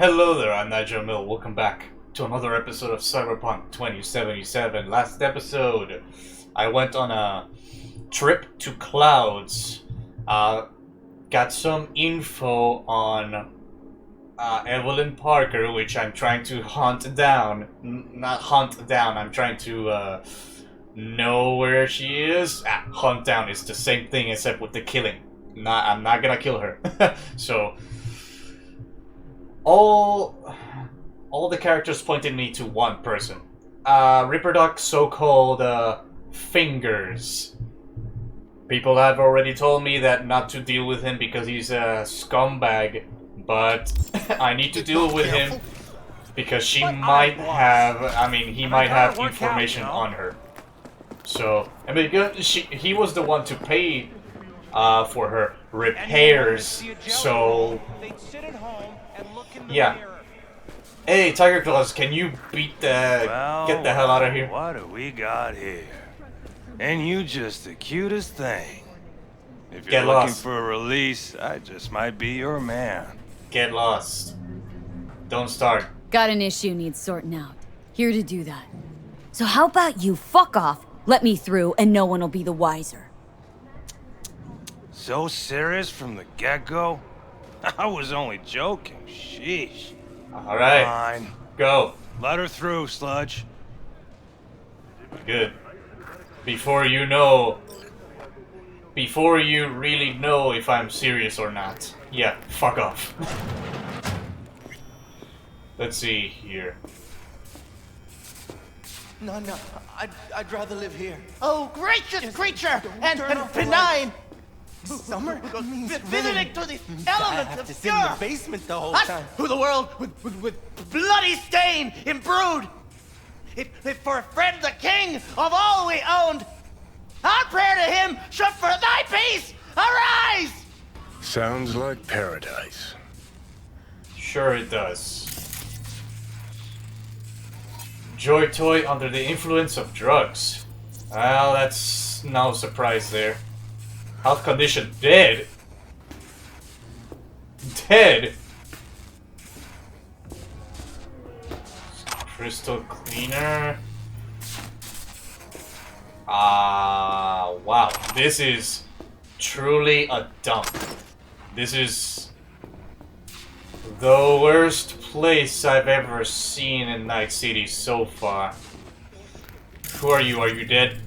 Hello there, I'm Nigel Mill. Welcome back to another episode of Cyberpunk 2077. Last episode, I went on a trip to Clouds. Got some info on Evelyn Parker, which I'm trying to hunt down. Not hunt down, I'm trying to know where she is. Hunt down is the same thing except with the killing. I'm not gonna kill her. So all the characters pointed me to one person. Ripperduck's so-called fingers. People have already told me that not to deal with him because he's a scumbag, but I need to deal with him because she might have, he might have information on her. So, he was the one to pay for her repairs, so yeah. Hey, Tiger Claws, can you get the hell out of here? What do we got here? And you just the cutest thing. If you're looking for a release, I just might be your man. Get lost. Don't start. Got an issue needs sorting out. Here to do that. So how about you fuck off, let me through, and no one will be the wiser. So serious from the get-go? I was only joking. Sheesh. Alright. Fine. Go. Let her through, Sludge. Good. Before you really know if I'm serious or not. Yeah, fuck off. Let's see here. No, I'd rather live here. Oh, gracious creature and benign! Summer means visiting to the elements of sit in the basement the whole time. Who the world with bloody stain imbrued. If for a friend the king of all we owned, our prayer to him should for thy peace arise. Sounds like paradise. Sure it does. Joy toy under the influence of drugs. Well, that's no surprise there. Health condition dead. Dead. Crystal cleaner. Wow. This is truly a dump. This is the worst place I've ever seen in Night City so far. Who are you? Are you dead?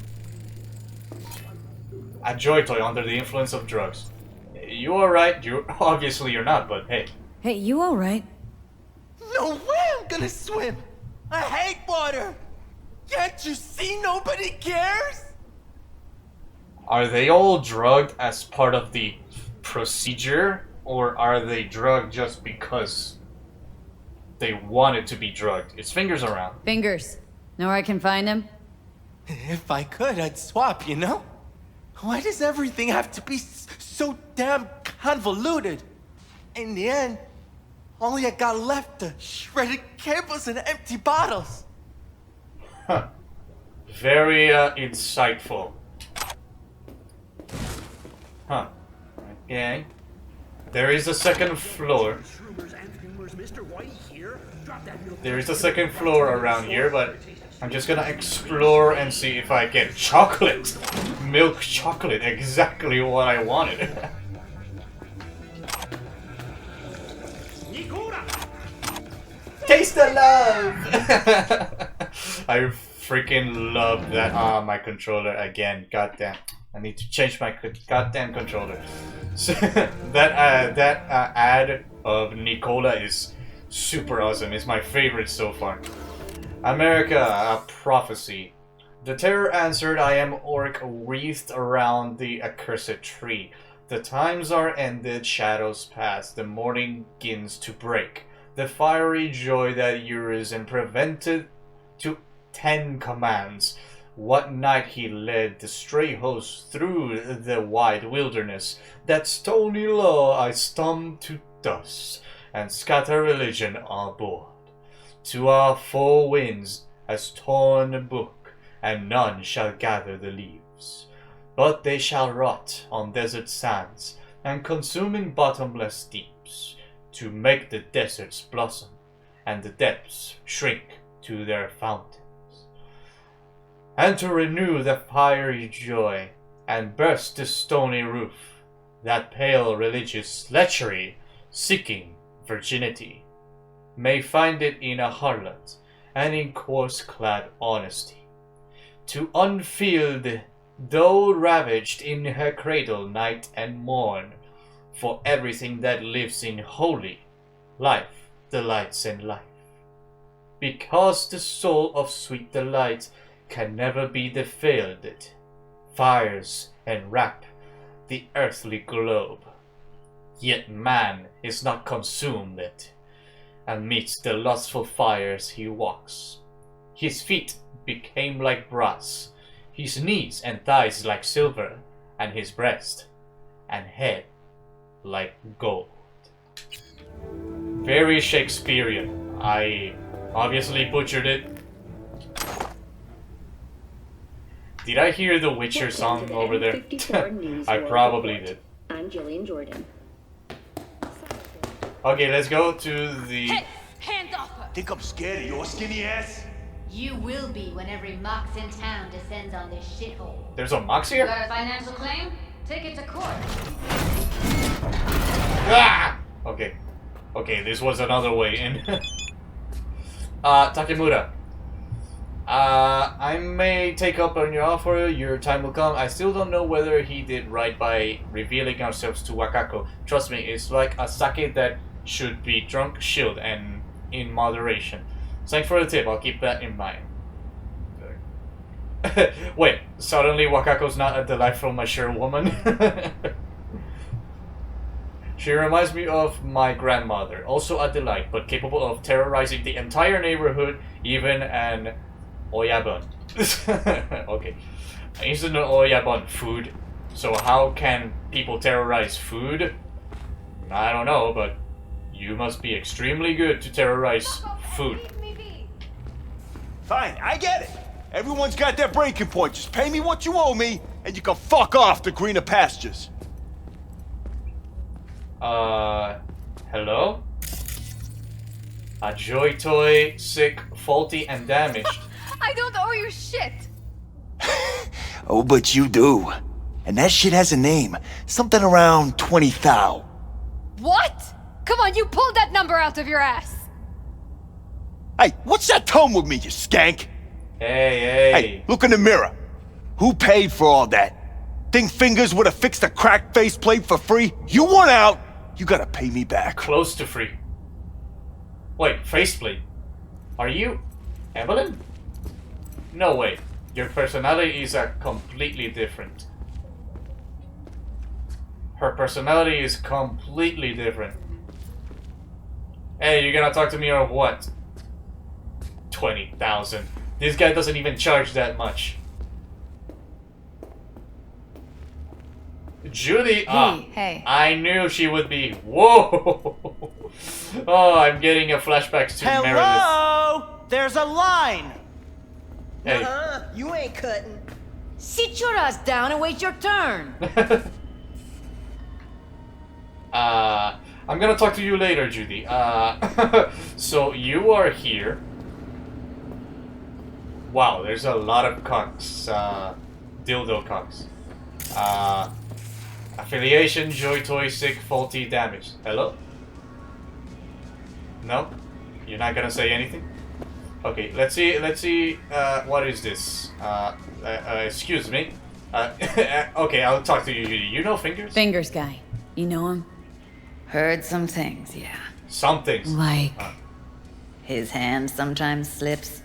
A joy toy under the influence of drugs. You alright? Obviously you're not, but hey. Hey, you alright? No way I'm gonna swim. I hate water. Can't you see nobody cares? Are they all drugged as part of the procedure? Or are they drugged just because they wanted to be drugged? It's Fingers around. Fingers. Know where I can find him? If I could, I'd swap, you know? Why does everything have to be so damn convoluted? In the end, all I got left are shredded cables and empty bottles. Huh. Very insightful. Huh. Okay. There is a second floor. There is a second floor around here, but I'm just gonna explore and see if I get chocolate. Milk chocolate, exactly what I wanted. Taste the love! I freaking love that. My controller again. Goddamn. I need to change my goddamn controller. So, that ad of Nicola is super awesome. It's my favorite so far. America, a prophecy. The terror answered, I am orc wreathed around the accursed tree. The times are ended, shadows pass, the morning begins to break. The fiery joy that Urizen prevented to 10 commands. What night he led the stray host through the wide wilderness. That stony law I stump to dust, and scatter religion aboard. To our four winds has torn a book, and none shall gather the leaves. But they shall rot on desert sands, and consume in bottomless deeps. to make the deserts blossom and the depths shrink to their fountains, and to renew the fiery joy and burst the stony roof, that pale religious lechery seeking virginity may find it in a harlot and in coarse-clad honesty, to unfilled though ravaged in her cradle night and morn, for everything that lives in holy life delights in life, because the soul of sweet delight can never be defiled, it fires and wrap the earthly globe, yet man is not consumed it, and meets the lustful fires he walks. His feet became like brass, his knees and thighs like silver, and his breast and head like gold. Very Shakespearean. I obviously butchered it. Did I hear the Witcher song over there? I probably did. I'm Jillian Jordan. Okay, let's go to the... Hey, hands off her! Think I'm scared of your skinny ass? You will be when every mox in town descends on this shithole. There's a Mox You here? got a financial claim? Take it to court. Ah! Okay. Okay, this was another way in. Takemura. I may take up on your offer, your time will come. I still don't know whether he did right by revealing ourselves to Wakako. Trust me, it's like a sake that should be drunk, chilled, and in moderation. Thanks for the tip, I'll keep that in mind. Wait, suddenly Wakako's not a delightful, mature woman? She reminds me of my grandmother, also a delight, but capable of terrorizing the entire neighborhood, even an oyabun. Okay. Instant oyabun, food. So how can people terrorize food? I don't know, but you must be extremely good to terrorize food. Fine, I get it. Everyone's got their breaking point. Just pay me what you owe me, and you can fuck off to greener pastures. Hello? A joy toy, sick, faulty, and damaged. I don't owe you shit! Oh, but you do. And that shit has a name. Something around 20 thou. What? Come on, you pulled that number out of your ass! Hey, what's that tone with me, you skank? Hey. Hey, look in the mirror. Who paid for all that? Think Fingers would have fixed a cracked faceplate for free? You want out, you gotta pay me back. Close to free. Wait, faceplate. Are you Evelyn? No way. Your personality is completely different. Her personality is completely different. Hey, you gonna talk to me or what? 20,000. This guy doesn't even charge that much. Judy, Hey. I knew she would be. Whoa! Oh, I'm getting a flashback to Meredith. Hello! There's a line! Hey. You ain't cutting. Sit your ass down and wait your turn. I'm gonna talk to you later, Judy. So you are here. Wow, there's a lot of cocks. Dildo cocks. Affiliation, joy toy, sick, faulty, damaged. Hello? No? You're not gonna say anything? Okay, let's see, what is this? Excuse me. Okay, I'll talk to you, Judy. You know Fingers? Fingers guy. You know him? Heard some things, yeah. Some things. Like... His hand sometimes slips.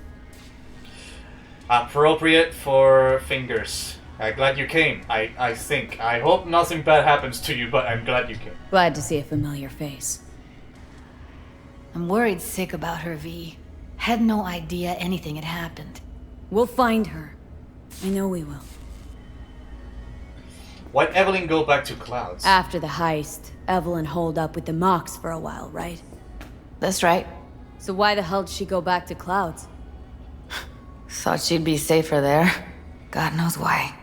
Appropriate for Fingers. Glad you came, I think. I hope nothing bad happens to you, but I'm glad you came. Glad to see a familiar face. I'm worried sick about her, V. Had no idea anything had happened. We'll find her. I know we will. Why'd Evelyn go back to Clouds? After the heist, Evelyn holed up with the Mox for a while, right? That's right. So why the hell did she go back to Clouds? Thought she'd be safer there. God knows why.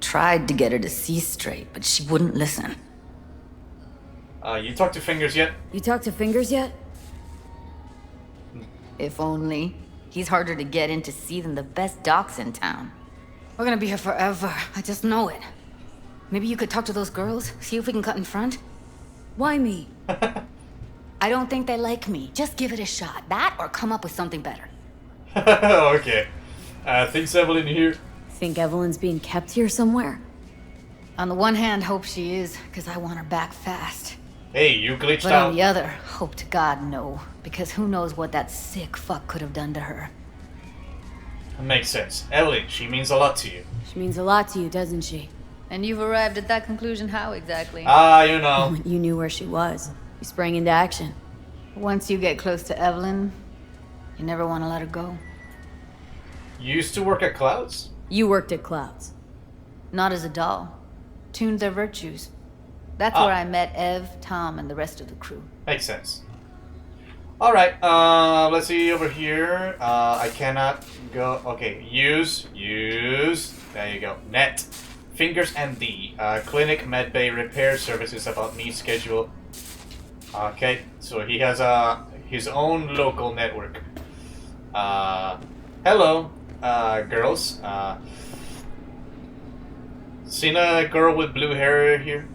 Tried to get her to see straight, but she wouldn't listen. You talked to Fingers yet? You talked to Fingers yet? If only. He's harder to get in to see than the best docs in town. We're gonna be here forever. I just know it. Maybe you could talk to those girls, see if we can cut in front? Why me? I don't think they like me. Just give it a shot. That or come up with something better. Okay. Thinks Evelyn here? Think Evelyn's being kept here somewhere? On the one hand, hope she is, because I want her back fast. Hey, you glitched But out. on the other, hope to God no, because who knows what that sick fuck could have done to her. Makes sense. Evelyn, she means a lot to you. She means a lot to you, doesn't she? And you've arrived at that conclusion how exactly? You know. You knew where she was. You sprang into action. Once you get close to Evelyn, you never want to let her go. You used to work at Clouds? You worked at Clouds. Not as a doll. Tuned their virtues. That's where I met Ev, Tom, and the rest of the crew. Makes sense. Alright, let's see over here. I cannot go. Okay, use. There you go. Net. Fingers and D. Clinic, medbay, repair services about me schedule. Okay, so he has his own local network. Hello, girls. Seen a girl with blue hair here?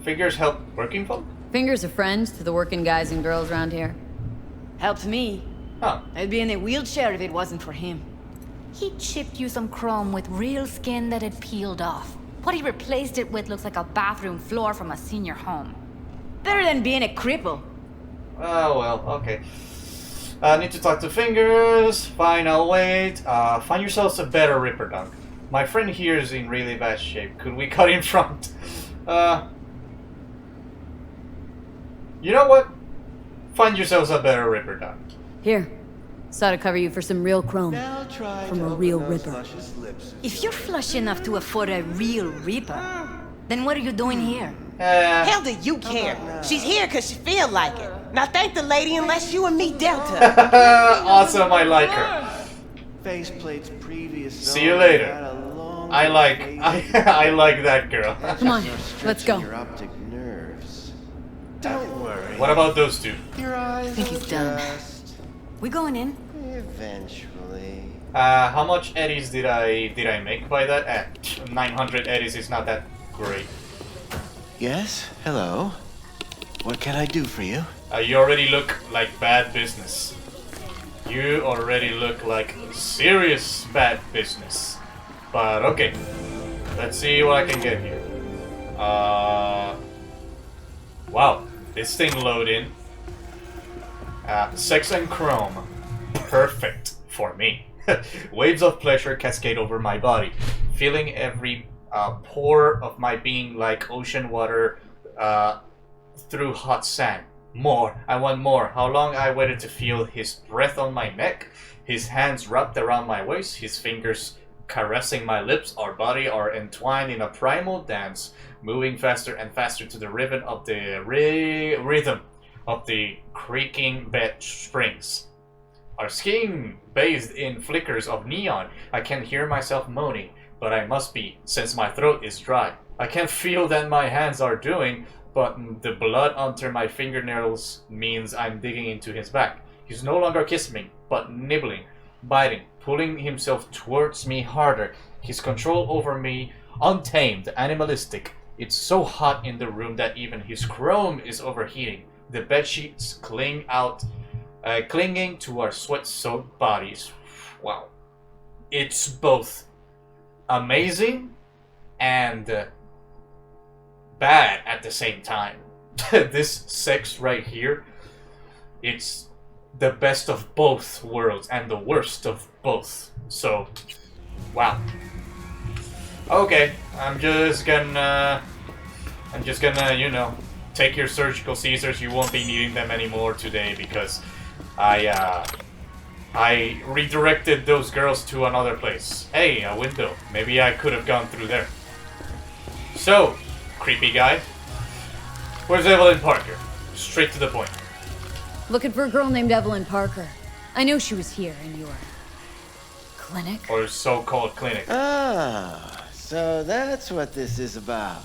Fingers help working folk? Fingers a friend to the working guys and girls around here. Helps me. Huh. I'd be in a wheelchair if it wasn't for him. He chipped you some chrome with real skin that had peeled off. What he replaced it with looks like a bathroom floor from a senior home. Better than being a cripple. Oh, well, okay. Need to talk to Fingers. Fine, I'll wait. Find yourselves a better Ripper Dunk. My friend here is in really bad shape. Could we cut in front? You know what? Find yourselves a better Ripper Dunk. Here. Saw to cover you for some real chrome. From a real Ripper. If you're flush enough to afford a real Reaper, then what are you doing here? Hell do you care? She's here because she feel like it. Now thank the lady unless you and me dealt her. Awesome, I like her. Faceplate's previous. See you later. I like that girl. Come on, let's go. Your optic nerves. Don't worry. What about those two? Your eyes. I think he's done. We going in? Eventually. How much eddies did I make by that? 900 eddies is not that great. Yes. Hello. What can I do for you? You already look like bad business. You already look like serious bad business. But okay, let's see what I can get here. Wow, this thing load in. Sex and chrome, perfect for me. Waves of pleasure cascade over my body, feeling every pore of my being like ocean water through hot sand. More, I want more. How long I waited to feel his breath on my neck, his hands wrapped around my waist, his fingers caressing my lips. Our body are entwined in a primal dance, moving faster and faster to the rhythm of the rhythm of the creaking bed springs. Our skin bathed in flickers of neon. I can hear myself moaning, but I must be, since my throat is dry. I can feel that my hands are doing, but the blood under my fingernails means I'm digging into his back. He's no longer kissing me, but nibbling, biting, pulling himself towards me harder. His control over me, untamed, animalistic. It's so hot in the room that even his chrome is overheating. The bedsheets clinging to our sweat-soaked bodies. Wow. It's both amazing and bad at the same time. This sex right here, it's the best of both worlds and the worst of both. So, wow. Okay, I'm just gonna, you know, take your surgical scissors. You won't be needing them anymore today because I redirected those girls to another place. Hey, a window. Maybe I could have gone through there. So, creepy guy. Where's Evelyn Parker? Straight to the point. Looking for a girl named Evelyn Parker. I know she was here in your clinic. Or so-called clinic. Ah, so that's what this is about.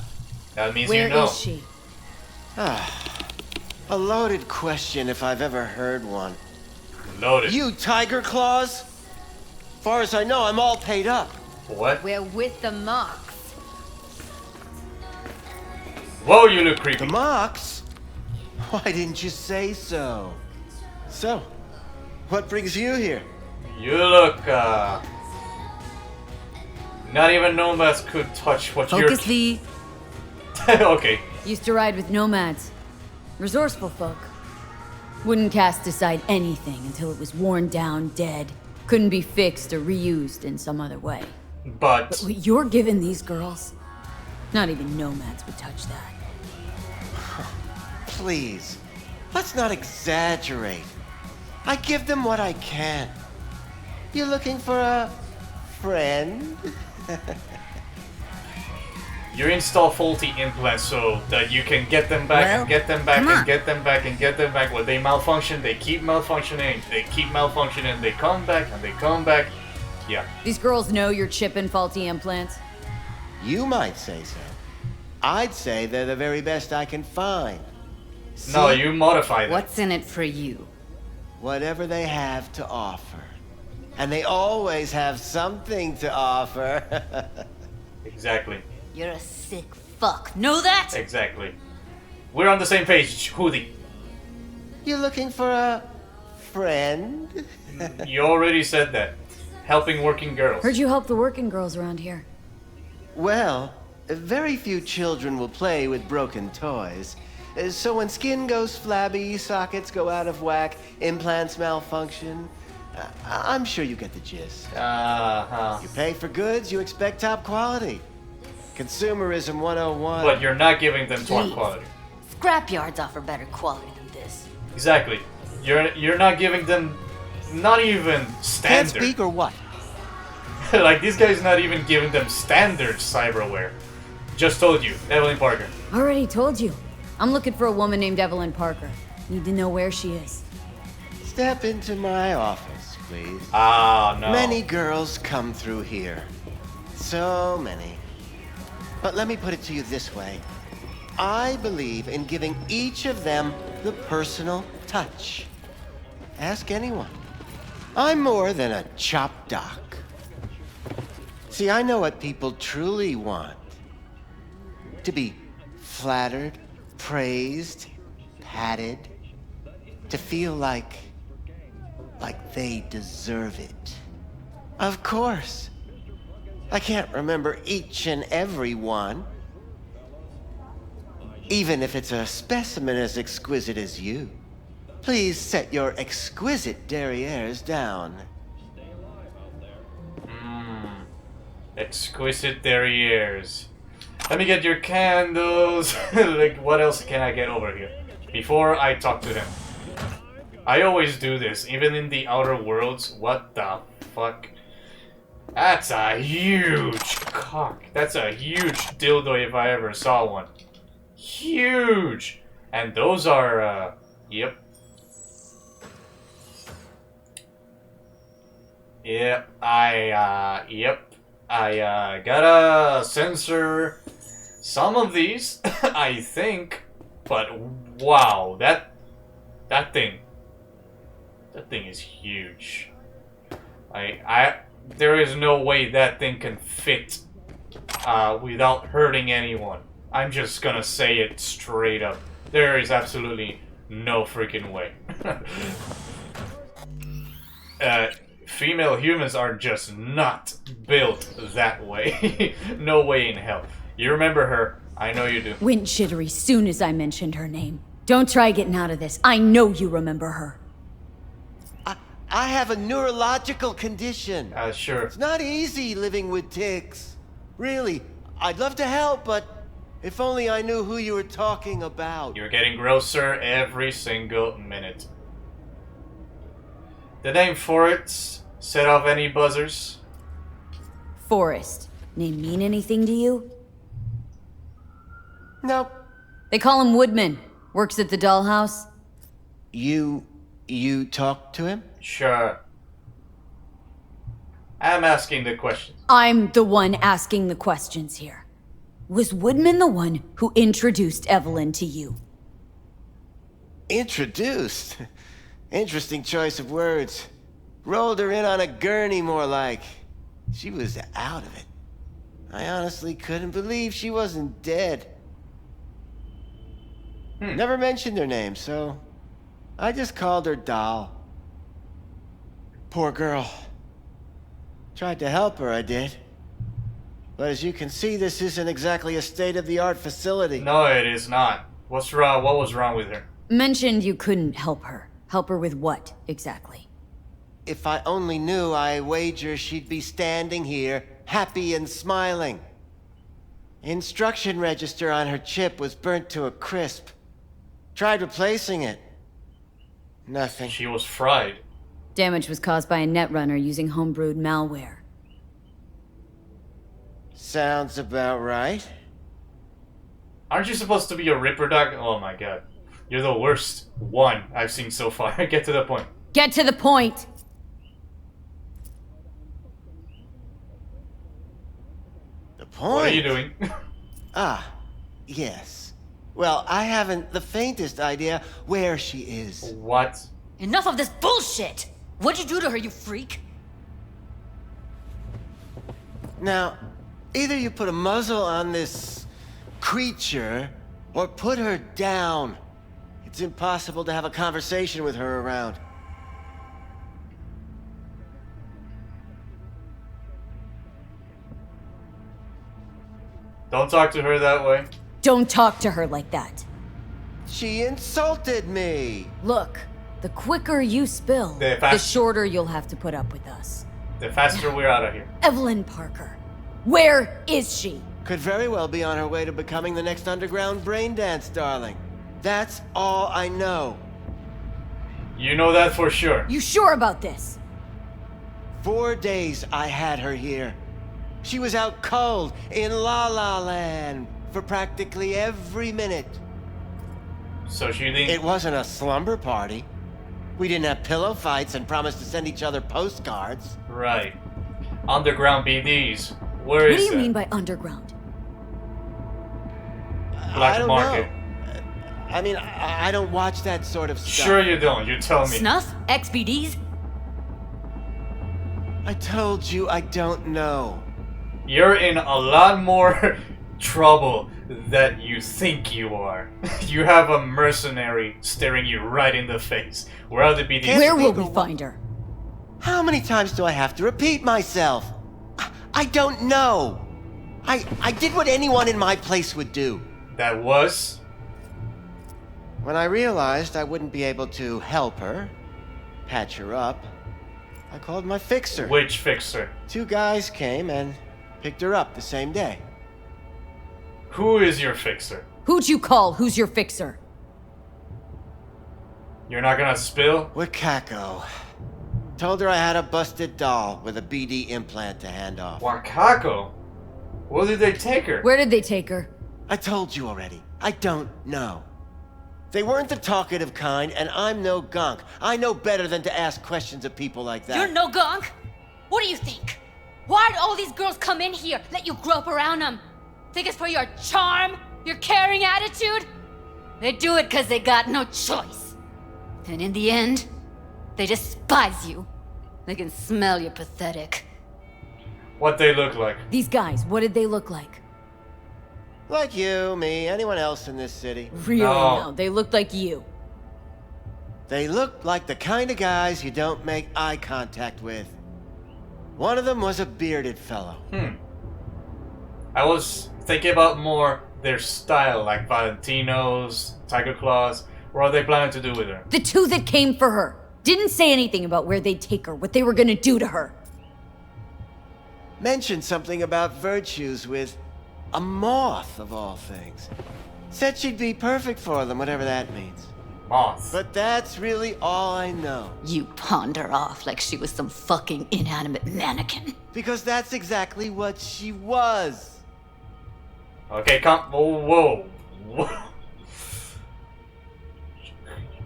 That means Where you know. is she? A loaded question if I've ever heard one. Loaded. You Tiger Claws? Far as I know, I'm all paid up. What? We're with the Mox. Whoa, you look creepy. The Mox? Why didn't you say so? So, what brings you here? You look, not even nomads could touch what Focus you're... V. Okay. Used to ride with nomads. Resourceful folk. Wouldn't cast aside anything until it was worn down, dead. Couldn't be fixed or reused in some other way. But what you're giving these girls, not even nomads would touch that. Please, let's not exaggerate. I give them what I can. You looking for a friend? you install faulty implants so that you can get them back and get them back and get them back and get them back. When they malfunction, they keep malfunctioning. They keep malfunctioning. They come back and they come back. Yeah. These girls know you're chipping faulty implants? You might say so. I'd say they're the very best I can find. See? No, you modify them. What's in it for you? Whatever they have to offer. And they always have something to offer. Exactly. You're a sick fuck. Know that? Exactly. We're on the same page, Hoodie. You looking for a friend? You already said that. Helping working girls. Heard you help the working girls around here. Well, very few children will play with broken toys. So when skin goes flabby, sockets go out of whack, implants malfunction, I'm sure you get the gist. You pay for goods, you expect top quality. Consumerism 101. But you're not giving them top quality. Scrapyards offer better quality than this. Exactly. You're not giving them not even standard. Can't speak or what? Like, this guy's not even giving them standard cyberware. Just told you, Evelyn Parker. Already told you. I'm looking for a woman named Evelyn Parker. Need to know where she is. Step into my office, please. Ah, no. Many girls come through here. So many. But let me put it to you this way. I believe in giving each of them the personal touch. Ask anyone. I'm more than a chop doc. See, I know what people truly want. To be flattered, praised, patted. To feel like they deserve it. Of course. I can't remember each and every one. Even if it's a specimen as exquisite as you. Please set your exquisite derrieres down. Exquisite derrieres. Let me get your candles. Like, what else can I get over here? Before I talk to him. I always do this, even in the outer worlds. What the fuck? That's a huge cock. That's a huge dildo if I ever saw one. Huge! And those are, yep. Yep, I gotta censor some of these, I think. But wow, that thing is huge. There is no way that thing can fit without hurting anyone. I'm just gonna say it straight up. There is absolutely no freaking way. Female humans are just not built that way. No way in hell. You remember her. I know you do. Went shittery soon as I mentioned her name. Don't try getting out of this. I know you remember her. I have a neurological condition. Sure. It's not easy living with tics. Really, I'd love to help, but if only I knew who you were talking about. You're getting grosser every single minute. The name for it set off any buzzers? Forrest. Name mean anything to you? Nope. They call him Woodman. Works at the dollhouse. You talked to him? Sure. I'm asking the questions. I'm the one asking the questions here. Was Woodman the one who introduced Evelyn to you? Introduced? Interesting choice of words. Rolled her in on a gurney, more like. She was out of it. I honestly couldn't believe she wasn't dead. Never mentioned her name, so I just called her Doll. Poor girl. Tried to help her, I did. But as you can see, this isn't exactly a state-of-the-art facility. No, it is not. What's wrong? What was wrong with her? Mentioned you couldn't help her. Help her with what, exactly? If I only knew, I wager she'd be standing here, happy and smiling. Instruction register on her chip was burnt to a crisp. Tried replacing it. Nothing. She was fried. Damage was caused by a netrunner using homebrewed malware. Sounds about right. Aren't you supposed to be a Ripper dog? Oh my god. You're the worst one I've seen so far. Get to the point. Get to the point! The point? What are you doing? Yes. Well, I haven't the faintest idea where she is. What? Enough of this bullshit! What'd you do to her, you freak? Now, either you put a muzzle on this creature, or put her down. It's impossible to have a conversation with her around. Don't talk to her that way. Don't talk to her like that. She insulted me! Look, the quicker you spill, the shorter you'll have to put up with us. The faster we're out of here. Evelyn Parker. Where is she? Could very well be on her way to becoming the next underground braindance darling. That's all I know. You know that for sure. You sure about this? 4 days I had her here. She was out cold in La La Land for practically every minute. So she didn't... It wasn't a slumber party. We didn't have pillow fights and promised to send each other postcards. Right. Underground BDs. Where is What do you that? mean by underground? Black I don't market. know. I mean, I don't watch that sort of stuff. Sure you don't. You tell me. Snuff? XBDs? I told you I don't know. You're in a lot more trouble than you think you are. You have a mercenary staring you right in the face. Where are the BDs? Where will we find her? How many times do I have to repeat myself? I don't know. I did what anyone in my place would do. That was? When I realized I wouldn't be able to help her, patch her up, I called my fixer. Which fixer? 2 guys came and picked her up the same day. Who is your fixer? Who'd you call? Who's your fixer? You're not gonna spill? Wakako. Told her I had a busted doll with a BD implant to hand off. Wakako? Where did they take her? Where did they take her? I told you already. I don't know. They weren't the talkative kind, and I'm no gunk. I know better than to ask questions of people like that. You're no gunk? What do you think? Why'd all these girls come in here, let you grope around them? Think it's for your charm? Your caring attitude? They do it because they got no choice. And in the end, they despise you. They can smell you're pathetic. What they look like? These guys, what did they look like? Like you, me, anyone else in this city. Really now, they looked like you. They looked like the kind of guys you don't make eye contact with. One of them was a bearded fellow. I was thinking about more their style, like Valentino's, Tiger Claws. What are they planning to do with her? The 2 that came for her. Didn't say anything about where they'd take her, what they were gonna do to her. Mentioned something about virtues with a moth, of all things. Said she'd be perfect for them, whatever that means. Moth. But that's really all I know. You pawned her off like she was some fucking inanimate mannequin. Because that's exactly what she was. Okay, come. Whoa.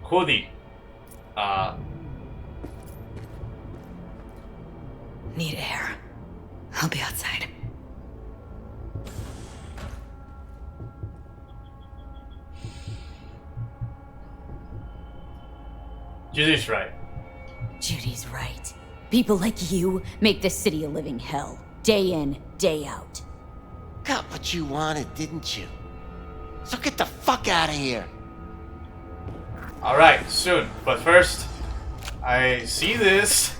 Hoodie. Need air. I'll be outside. Judy's right. Judy's right. People like you make this city a living hell. Day in, day out. Got what you wanted, didn't you? So get the fuck out of here. Alright, soon. But first, I see this.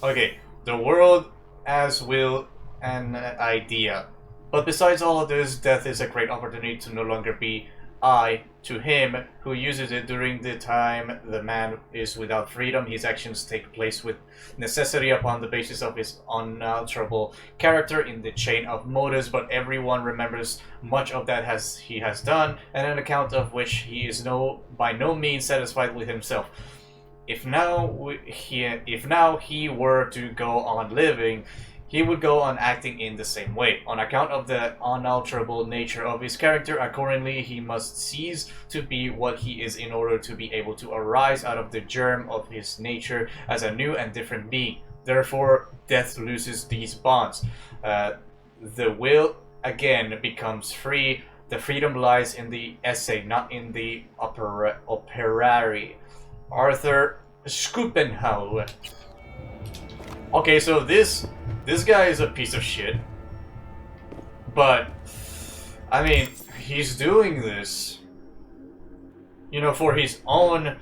Okay, the world as will an idea. But besides all of this, death is a great opportunity to no longer be I to him who uses it. During the time the man is without freedom, his actions take place with necessity upon the basis of his unalterable character in the chain of motives, but everyone remembers much of that he has done, and an account of which he is by no means satisfied with himself. If now he were to go on living, he would go on acting in the same way. On account of the unalterable nature of his character, accordingly, he must cease to be what he is in order to be able to arise out of the germ of his nature as a new and different being. Therefore, death loses these bonds. The will again becomes free. The freedom lies in the essay, not in the operari. Arthur Schopenhauer. Okay, so this guy is a piece of shit. But, I mean, he's doing this, you know, for his own,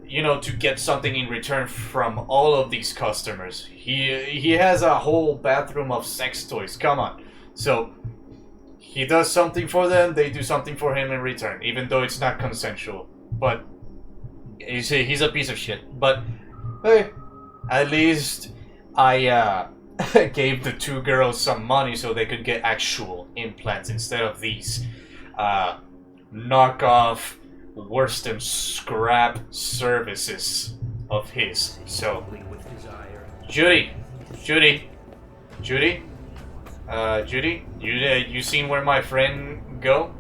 you know, to get something in return from all of these customers. He has a whole bathroom of sex toys, come on. So, he does something for them, they do something for him in return, even though it's not consensual. But, you see, he's a piece of shit. But, hey, at least I gave the two girls some money so they could get actual implants instead of these knockoff, worse than scrap services of his. So, Judy, you seen where my friend go?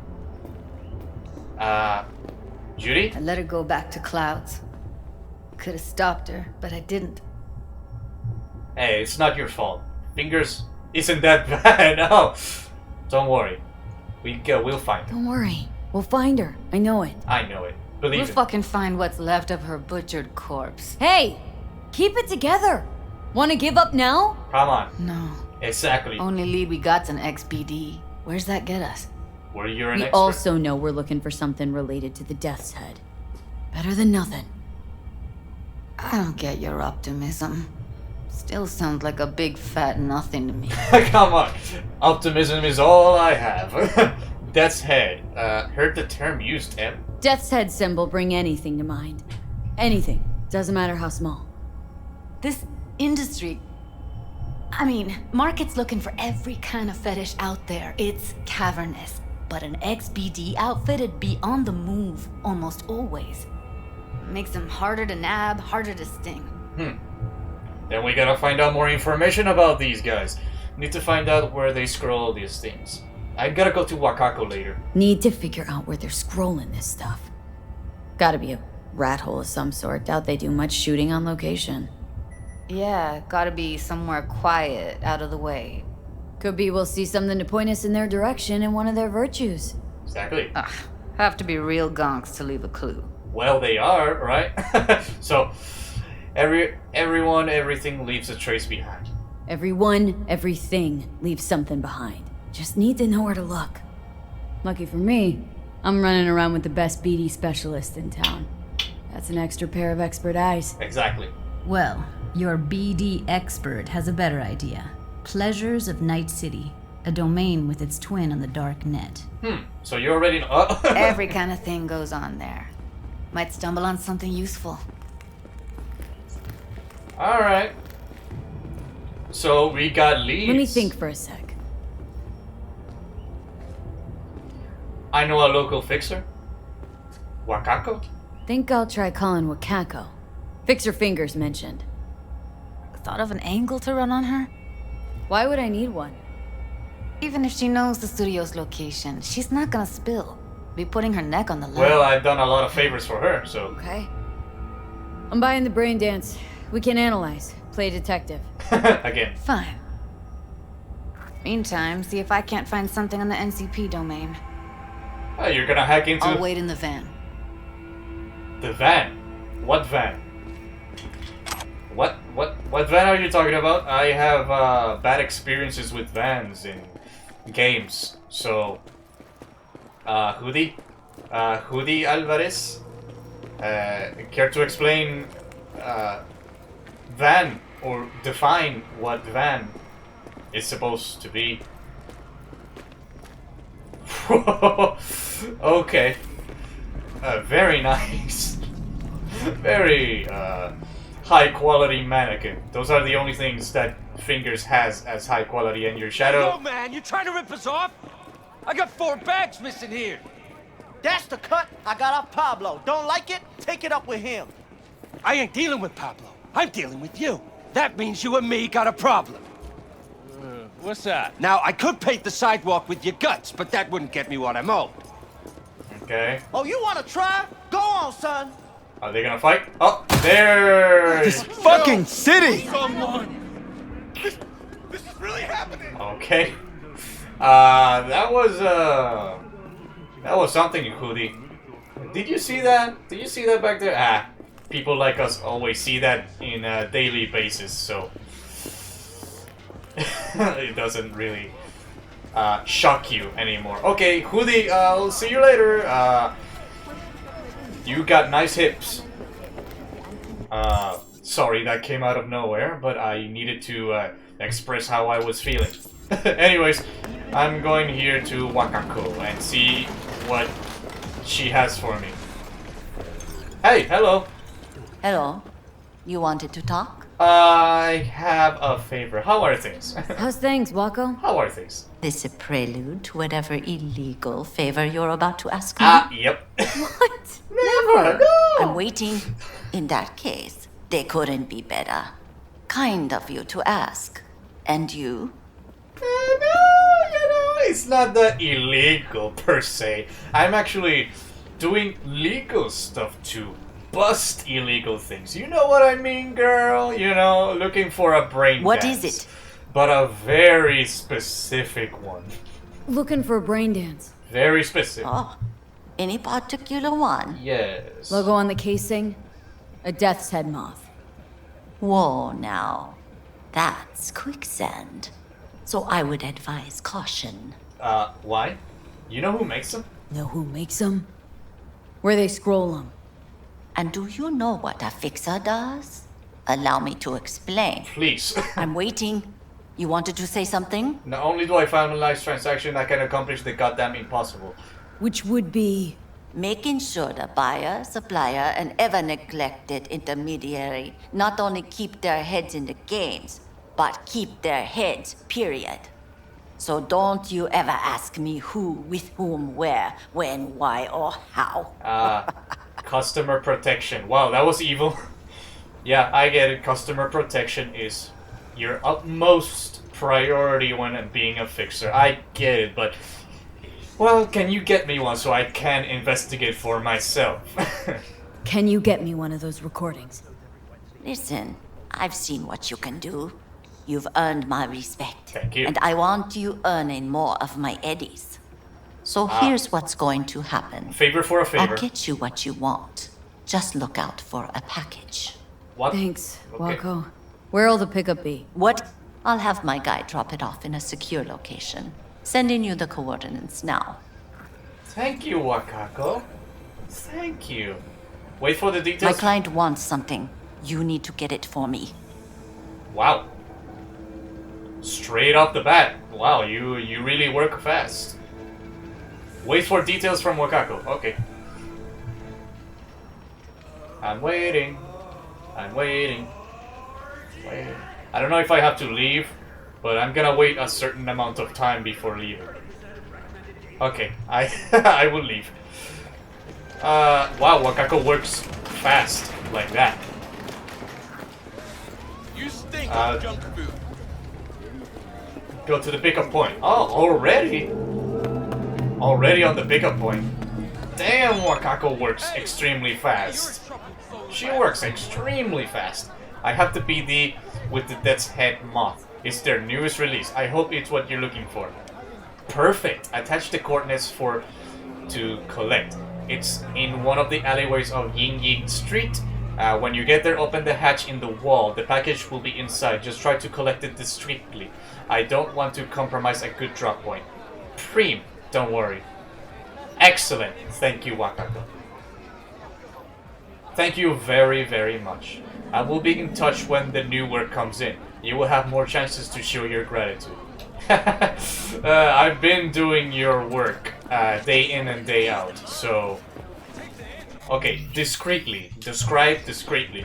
Judy? I let her go back to Clouds. Could have stopped her, but I didn't. Hey, it's not your fault. Fingers isn't that bad. No, don't worry. We'll find her. Don't worry. We'll find her. I know it. I know it. Believe We'll it. fucking find what's left of her butchered corpse. Hey! Keep it together! Wanna give up now? Come on. No. Exactly. Only lead we got's an XBD. Where's that get us? Where you're an We expert. also know we're looking for something related to the Death's Head. Better than nothing. I don't get your optimism. Still sounds like a big fat nothing to me. Come on. Optimism is all I have. Death's Head. Heard the term used, Em. Death's Head symbol bring anything to mind. Anything. Doesn't matter how small. This industry... I mean, market's looking for every kind of fetish out there. It's cavernous. But an XBD outfit'd be on the move almost always. Makes them harder to nab, harder to sting. Then we gotta find out more information about these guys. Need to find out where they scroll these things. I gotta go to Wakako later. Need to figure out where they're scrolling this stuff. Gotta be a rat hole of some sort. Doubt they do much shooting on location. Yeah, gotta be somewhere quiet, out of the way. Could be we'll see something to point us in their direction in one of their virtues. Exactly. Have to be real gonks to leave a clue. Well, they are, right? So, everyone, everything leaves a trace behind. Everyone, everything leaves something behind. Just need to know where to look. Lucky for me, I'm running around with the best BD specialist in town. That's an extra pair of expert eyes. Exactly. Well, your BD expert has a better idea. Pleasures of Night City, a domain with its twin on the dark net. So you already know. Every kind of thing goes on there. Might stumble on something useful. Alright. So we got leads. Let me think for a sec. I know a local fixer. Wakako? Think I'll try calling Wakako. Fixer Fingers mentioned. Thought of an angle to run on her? Why would I need one? Even if she knows the studio's location, she's not gonna spill. Be putting her neck on the line. Well, I've done a lot of favors for her, so... Okay. I'm buying the brain dance. We can analyze. Play detective. Again. Fine. Meantime, see if I can't find something on the NCP domain. Oh, you're gonna hack into... I'll wait in the van. The van? What van? What van are you talking about? I have bad experiences with vans in games. So, Hoodie Alvarez, care to explain van or define what van is supposed to be? Okay. Very nice. Very high quality mannequin. Those are the only things that Fingers has as high quality, and your shadow. No, man, you trying to rip us off? I got 4 bags missing here. That's the cut I got off Pablo. Don't like it? Take it up with him. I ain't dealing with Pablo. I'm dealing with you. That means you and me got a problem. What's that? Now, I could paint the sidewalk with your guts, but that wouldn't get me what I'm owed. Okay. Oh, you want to try? Go on, son. Are they gonna fight? Oh, there! This fucking city! Someone! This is really happening! Okay. That was something, Hoodie. Did you see that? Did you see that back there? Ah, people like us always see that in a daily basis, so it doesn't really shock you anymore. Okay, Hoodie, I'll see you later. You got nice hips. Sorry that came out of nowhere, but I needed to express how I was feeling. Anyways, I'm going here to Wakako and see what she has for me. Hey, hello. Hello. You wanted to talk? I have a favor. How are things? How's things, Wako? How are things? This a prelude to whatever illegal favor you're about to ask me? Yep. What? Never. No. I'm waiting. In that case, they couldn't be better. Kind of you to ask. And you? It's not that illegal per se. I'm actually doing legal stuff to bust illegal things. You know what I mean, girl? You know, looking for a brain What dance. is it? But a very specific one. Looking for a brain dance. Very specific. Oh, any particular one? Yes. Logo on the casing? A death's head moth. Whoa, now. That's quicksand. So I would advise caution. Why? You know who makes them? Know who makes them? Where they scroll them. And do you know what a fixer does? Allow me to explain. Please. I'm waiting. You wanted to say something? Not only do I finalize transaction, I can accomplish the goddamn impossible. Which would be... Making sure the buyer, supplier, and ever neglected intermediary not only keep their heads in the games, but keep their heads, period. So don't you ever ask me who, with whom, where, when, why, or how. Customer protection. Wow, that was evil. Yeah, I get it. Customer protection is your utmost priority when being a fixer. I get it, but... Well, can you get me one so I can investigate for myself? Can you get me one of those recordings? Listen, I've seen what you can do. You've earned my respect. Thank you. And I want you earning more of my eddies. So here's what's going to happen. Favor for a favor. I'll get you what you want. Just look out for a package. What? Thanks, Okay. Wako. Where'll the pickup be? What? I'll have my guy drop it off in a secure location. Sending you the coordinates now. Thank you, Wakako. Thank you. Wait for the My details. client wants something. You need to get it for me. Wow. Straight off the bat. Wow, you really work fast. Wait for details from Wakako. Okay. I'm waiting. I'm waiting. Wait. I don't know if I have to leave, but I'm gonna wait a certain amount of time before leaving. Okay, I will leave. Wow, Wakako works fast like that. You stink of junk food. Go to the pickup point. Oh, already? Already on the pickup point. Damn, Wakako works extremely fast. She works extremely fast. I have to be the with the Death's Head Moth. It's their newest release. I hope it's what you're looking for. Perfect. Attach the coordinates to collect. It's in one of the alleyways of Ying Ying Street. When you get there, open the hatch in the wall. The package will be inside. Just try to collect it discreetly. I don't want to compromise a good drop point. Preem, don't worry. Excellent. Thank you, Wakako. Thank you very, very much. I will be in touch when the new work comes in. You will have more chances to show your gratitude. I've been doing your work day in and day out, so... Okay, discreetly. Describe discreetly.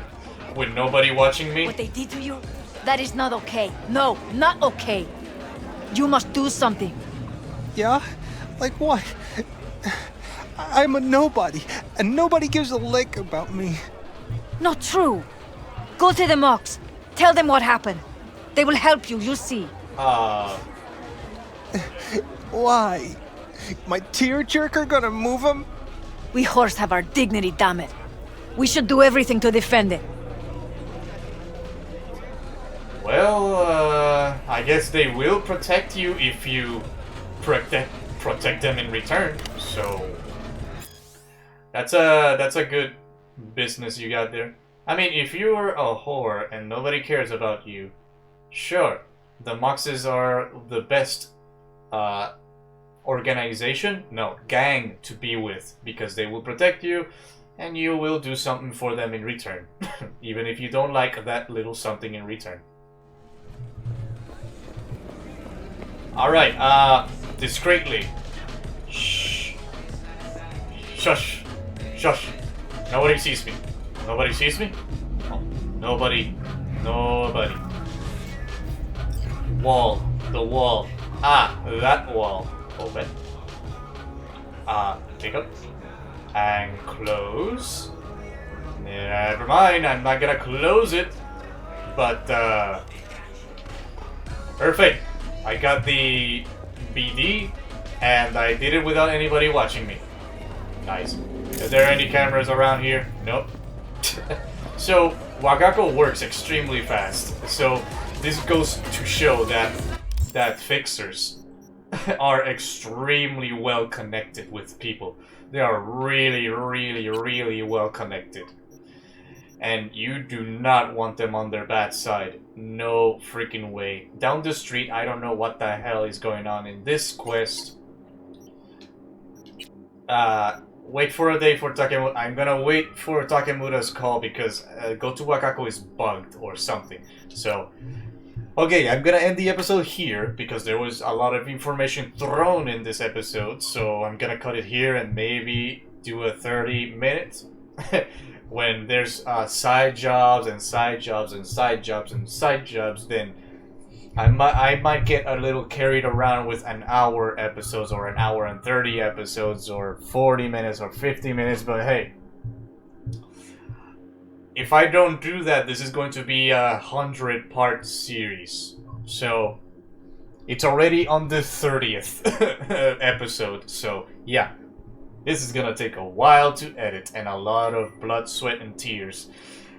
With nobody watching me? What they did to you? That is not okay. No, not okay. You must do something. Yeah? Like what? I'm a nobody, and nobody gives a lick about me. Not true. Go to the mocks. Tell them what happened. They will help you, you'll see. Why? My tearjerker gonna move him? We horse have our dignity, damn it. We should do everything to defend it. Well, I guess they will protect you if you protect them in return. So that's a good business you got there. I mean, if you're a whore and nobody cares about you, sure, the Moxes are the best organization, no, gang to be with, because they will protect you and you will do something for them in return, even if you don't like that little something in return. Alright, discreetly. Shh. Shush. Shush. Nobody sees me. Nobody sees me? Oh, nobody. Nobody. Wall. The wall. Ah, that wall. Open. Pick up. And close. Never mind, I'm not gonna close it. But, perfect. I got the BD, and I did it without anybody watching me. Nice. Is there any cameras around here? Nope. So, Wakako works extremely fast. So, this goes to show that fixers are extremely well connected with people. They are really, really, really well connected. And you do not want them on their bad side. No freaking way. Down the street, I don't know what the hell is going on in this quest. Wait for a day for Takemuda. I'm gonna wait for Takemura's call because Go to Wakako is bugged or something. So, okay, I'm gonna end the episode here because there was a lot of information thrown in this episode. So I'm gonna cut it here and maybe do a 30 minutes. When there's side jobs and side jobs and side jobs and side jobs, then I might get a little carried around with an hour episodes or an hour and 30 episodes or 40 minutes or 50 minutes, but hey, if I don't do that, this is going to be a 100-part series. So it's already on the 30th episode, so yeah. This is gonna take a while to edit, and a lot of blood, sweat, and tears,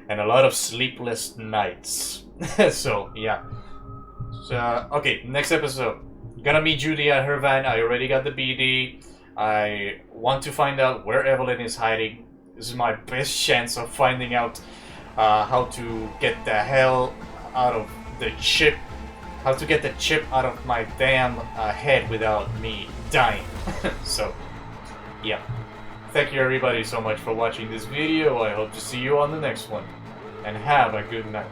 and a lot of sleepless nights. So, yeah. So, okay, next episode. Gonna meet Judy at her van. I already got the BD. I want to find out where Evelyn is hiding. This is my best chance of finding out how to get the hell out of the chip. How to get the chip out of my damn head without me dying. So, yeah. Thank you everybody so much for watching this video. I hope to see you on the next one. And have a good night.